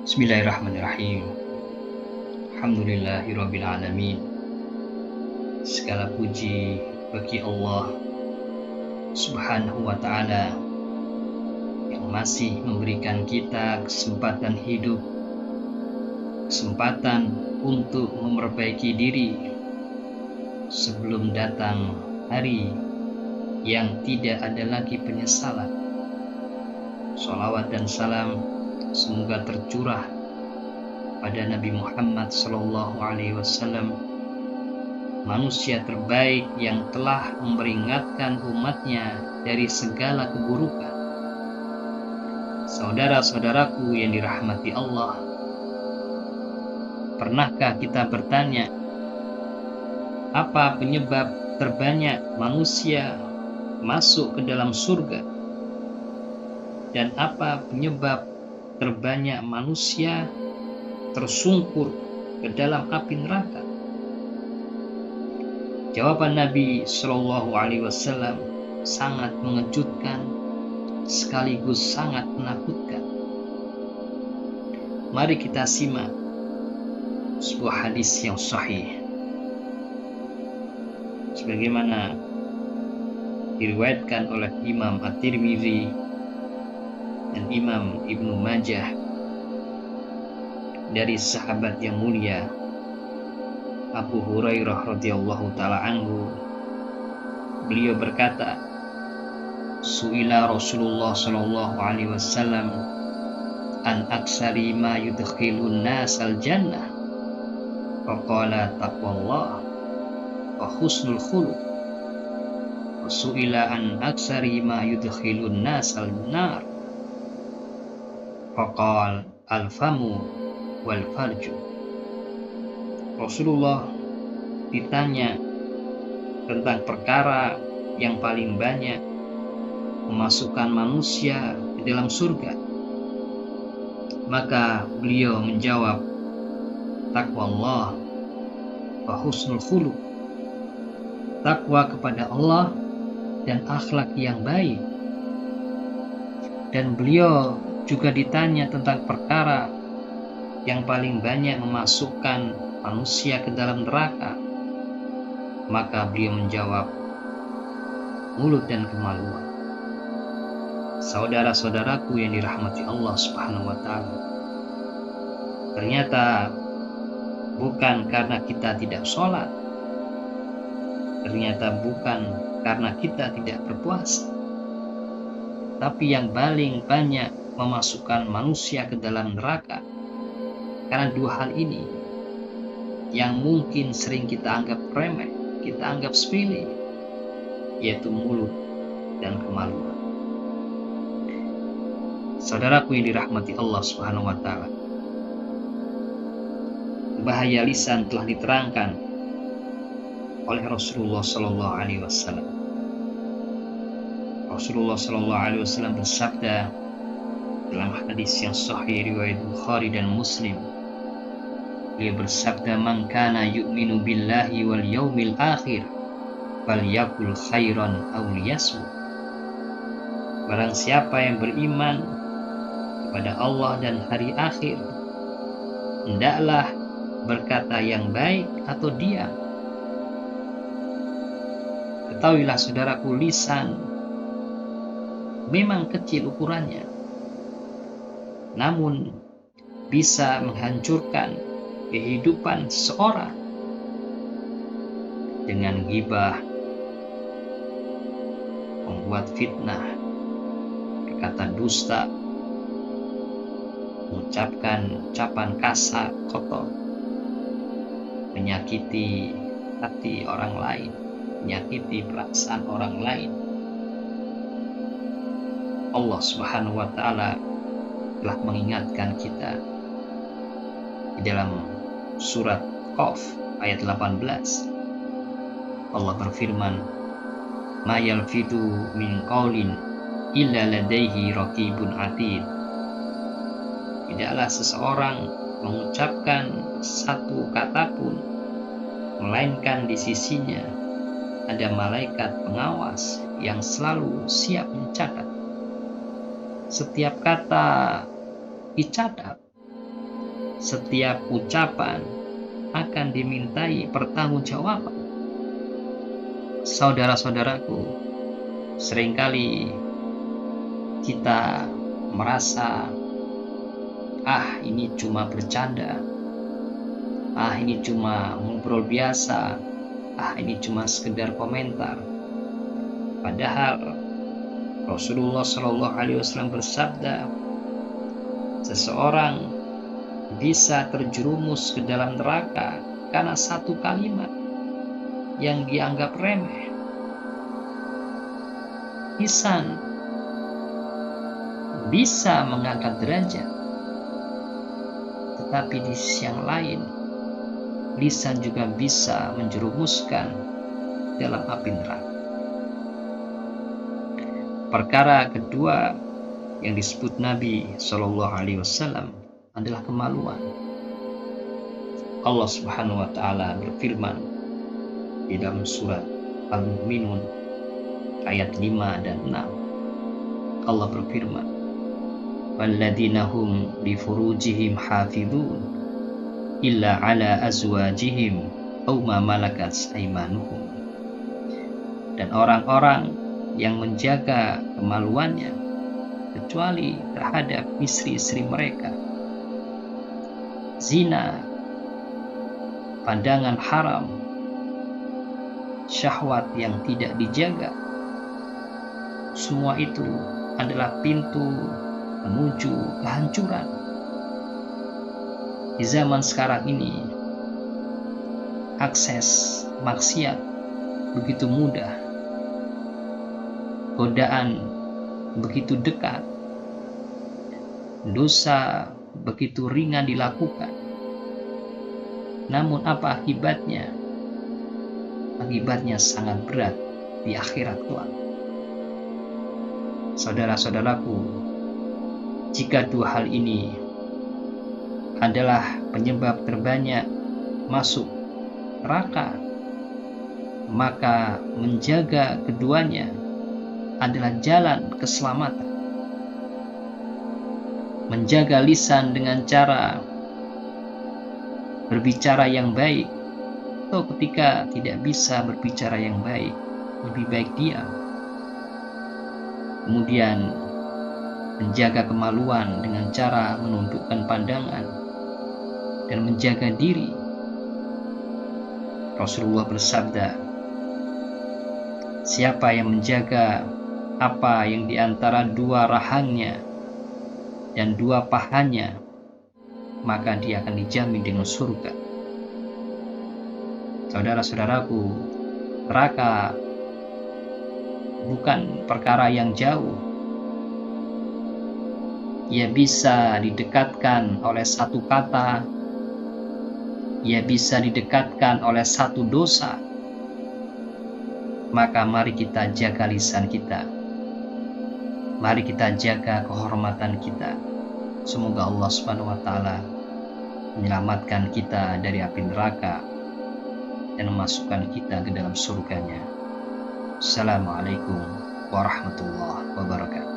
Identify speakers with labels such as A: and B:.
A: Bismillahirrahmanirrahim. Alhamdulillahirabbil alamin. Segala puji bagi Allah Subhanahu wa taala yang masih memberikan kita kesempatan hidup, kesempatan untuk memperbaiki diri sebelum datang hari yang tidak ada lagi penyesalan. Sholawat dan salam semoga tercurah pada Nabi Muhammad SAW, manusia terbaik yang telah memperingatkan umatnya dari segala keburukan. Saudara-saudaraku yang dirahmati Allah, pernahkah kita bertanya, apa penyebab terbanyak manusia masuk ke dalam surga? Dan apa penyebab terbanyak manusia tersungkur ke dalam api neraka? Jawaban Nabi Shallallahu Alaihi Wasallam sangat mengejutkan sekaligus sangat menakutkan. Mari kita simak sebuah hadis yang sahih sebagaimana diriwayatkan oleh Imam At-Tirmidzi dan Imam Ibnu Majah dari sahabat yang mulia Abu Hurairah radhiyallahu taala anhu. Beliau berkata, Su'ila Rasulullah sallallahu alaihi wasallam an aksari ma yudkhilun nas al jannah, faqala taqwallah wa husnul khuluq. Wa su'ila an aksari ma yudkhilun nas al nar, faqal al-famu wal farju. Rasulullah ditanya tentang perkara yang paling banyak memasukkan manusia ke dalam surga. Maka beliau menjawab, takwa Allah wa husnul khuluq, takwa kepada Allah dan akhlak yang baik. Dan beliau juga ditanya tentang perkara yang paling banyak memasukkan manusia ke dalam neraka. Maka beliau menjawab, mulut dan kemaluan. Saudara-saudaraku yang dirahmati Allah Subhanahu wa taala, ternyata bukan karena kita tidak sholat, ternyata bukan karena kita tidak berpuasa, tapi yang paling banyak memasukkan manusia ke dalam neraka karena dua hal ini yang mungkin sering kita anggap remeh, kita anggap sepele, yaitu mulut dan kemaluan. Saudaraku yang dirahmati Allah Subhanahu wa taala, bahaya lisan telah diterangkan oleh Rasulullah sallallahu alaihi wasallam. Rasulullah sallallahu alaihi wasallam bersabda dalam hadis yang sahih riwayat Bukhari dan Muslim. Beliau bersabda, man kana yu'minu billahi wal yaumil akhir falyakul khairan aw liyasmut. Barang siapa yang beriman kepada Allah dan hari akhir, hendaklah berkata yang baik atau diam. Ketahuilah saudaraku, lisan memang kecil ukurannya, namun bisa menghancurkan kehidupan seseorang dengan ghibah, membuat fitnah, berkata dusta, mengucapkan ucapan kasar, kotor, menyakiti hati orang lain, menyakiti perasaan orang lain. Allah Subhanahu wa taala telah mengingatkan kita di dalam surat Qaf ayat 18. Allah berfirman, ma yalfidu min qaulin illa ladaihi raqibun atid. Tidaklah seseorang mengucapkan satu kata pun melainkan di sisinya ada malaikat pengawas yang selalu siap mencatat. Setiap kata dicatat setiap ucapan akan dimintai pertanggungjawaban. Saudara-saudaraku, seringkali kita merasa, ini cuma bercanda, ini cuma ngobrol biasa, ini cuma sekedar komentar. Padahal Rasulullah Shallallahu Alaihi Wasallam bersabda, seseorang bisa terjerumus ke dalam neraka karena satu kalimat yang dianggap remeh. Lisan bisa mengangkat derajat, tetapi di sisi yang lain, lisan juga bisa menjerumuskan dalam api neraka. Perkara kedua yang disebut Nabi Shallallahu Alaihi Wasallam adalah kemaluan. Allah Subhanahu Wa Taala berfirman di dalam surat Al-Mu'minun ayat 5 dan 6. Allah berfirman, "Walladzina hum li furujihim hafizun illa ala azwajihim aw ma malakat aymanuhum." Dan orang-orang yang menjaga kemaluannya kecuali terhadap istri-istri mereka. Zina, pandangan haram, syahwat yang tidak dijaga, semua itu adalah pintu menuju kehancuran. Di zaman sekarang ini, akses maksiat begitu mudah, godaan begitu dekat, dosa begitu ringan dilakukan. Namun apa akibatnya? Akibatnya sangat berat di akhirat kelak. Saudara-saudaraku, jika dua hal ini adalah penyebab terbanyak masuk neraka, maka menjaga keduanya adalah jalan keselamatan. Menjaga lisan dengan cara berbicara yang baik, atau ketika tidak bisa berbicara yang baik, lebih baik diam. Kemudian menjaga kemaluan dengan cara menundukkan pandangan dan menjaga diri. Rasulullah bersabda, siapa yang menjaga apa yang diantara dua rahangnya dan dua pahanya, maka dia akan dijamin dengan surga. Saudara-saudaraku, neraka bukan perkara yang jauh. Ia bisa didekatkan oleh satu kata, ia bisa didekatkan oleh satu dosa. Maka mari kita jaga lisan kita, mari kita jaga kehormatan kita. Semoga Allah Subhanahu wa Ta'ala menyelamatkan kita dari api neraka dan memasukkan kita ke dalam surganya. Assalamualaikum warahmatullahi wabarakatuh.